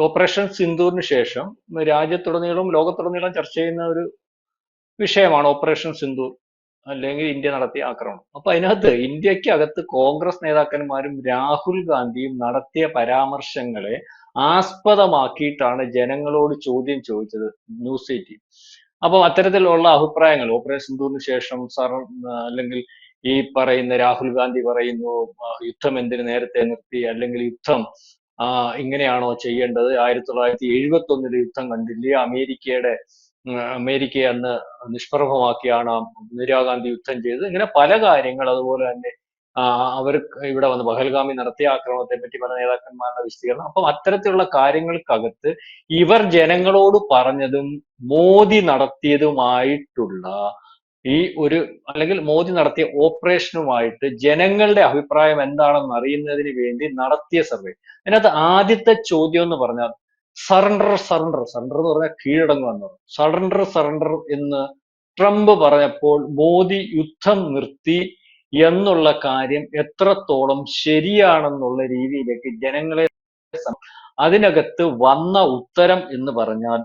Operation സിന്ദൂറിന് ശേഷം രാജ്യത്തുടനീളം ലോകത്തുടനീളം ചർച്ച ചെയ്യുന്ന ഒരു വിഷയമാണ് ഓപ്പറേഷൻ സിന്ദൂർ അല്ലെങ്കിൽ ഇന്ത്യ നടത്തിയ ആക്രമണം. അപ്പൊ അതിനകത്ത് ഇന്ത്യക്കകത്ത് കോൺഗ്രസ് നേതാക്കന്മാരും രാഹുൽ ഗാന്ധിയും നടത്തിയ പരാമർശങ്ങളെ ആസ്പദമാക്കിയിട്ടാണ് ജനങ്ങളോട് ചോദ്യം ചോദിച്ചത് ന്യൂസ് 18. അപ്പം അത്തരത്തിലുള്ള അഭിപ്രായങ്ങൾ ഓപ്പറേഷൻ സിന്ദൂറിന് ശേഷം അല്ലെങ്കിൽ ഈ പറയുന്ന രാഹുൽ ഗാന്ധി പറയുന്നു യുദ്ധം എന്തിന് നേരത്തെ നിർത്തി, അല്ലെങ്കിൽ യുദ്ധം ഇങ്ങനെയാണോ ചെയ്യേണ്ടത്, 1971 യുദ്ധം കണ്ടില്ലേ, അമേരിക്കയെ അന്ന് നിഷ്പ്രഭമാക്കിയാണ് ഇന്ദിരാഗാന്ധി യുദ്ധം ചെയ്തത്. ഇങ്ങനെ പല കാര്യങ്ങൾ, അതുപോലെ തന്നെ അവർ ഇവിടെ വന്ന് പഹൽഗാമി നടത്തിയ ആക്രമണത്തെ പറ്റി പല നേതാക്കന്മാരുടെ വിശദീകരണം. അപ്പം അത്തരത്തിലുള്ള കാര്യങ്ങൾക്കകത്ത് ഇവർ ജനങ്ങളോട് പറഞ്ഞതും മോദി നടത്തിയതുമായിട്ടുള്ള ഈ ഒരു, അല്ലെങ്കിൽ മോദി നടത്തിയ ഓപ്പറേഷനുമായിട്ട് ജനങ്ങളുടെ അഭിപ്രായം എന്താണെന്ന് അറിയുന്നതിന് വേണ്ടി നടത്തിയ സർവേ. അതിനകത്ത് ആദ്യത്തെ ചോദ്യം എന്ന് പറഞ്ഞാൽ സറണ്ടർ സറണ്ടർ സറണ്ടർ എന്ന് പറഞ്ഞാൽ കീഴടങ്ങുക എന്ന് പറഞ്ഞു. സറണ്ടർ സറണ്ടർ എന്ന് ട്രംപ് പറഞ്ഞപ്പോൾ മോദി യുദ്ധം നിർത്തി എന്നുള്ള കാര്യം എത്രത്തോളം ശരിയാണെന്നുള്ള രീതിയിലേക്ക് ജനങ്ങളെ, അതിനകത്ത് വന്ന ഉത്തരം എന്ന് പറഞ്ഞാൽ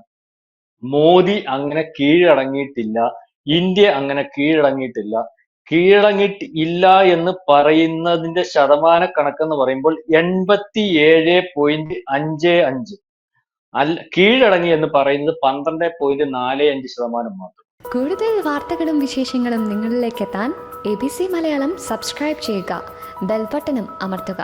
മോദി അങ്ങനെ കീഴടങ്ങിയിട്ടില്ല, ഇന്ത്യ അങ്ങനെ കീഴടങ്ങിയിട്ടില്ല. കീഴടങ്ങിയിട്ടില്ല എന്ന് പറയുന്നതിന്റെ ശതമാന കണക്കെന്ന് പറയുമ്പോൾ 87.55. കീഴടങ്ങി എന്ന് പറയുന്നത് 12.45% മാത്രം. കൂടുതൽ വാർത്തകളും വിശേഷങ്ങളും നിങ്ങളിലേക്ക് എത്താൻ ABC മലയാളം സബ്സ്ക്രൈബ് ചെയ്യുക, ബെൽബട്ടനും അമർത്തുക.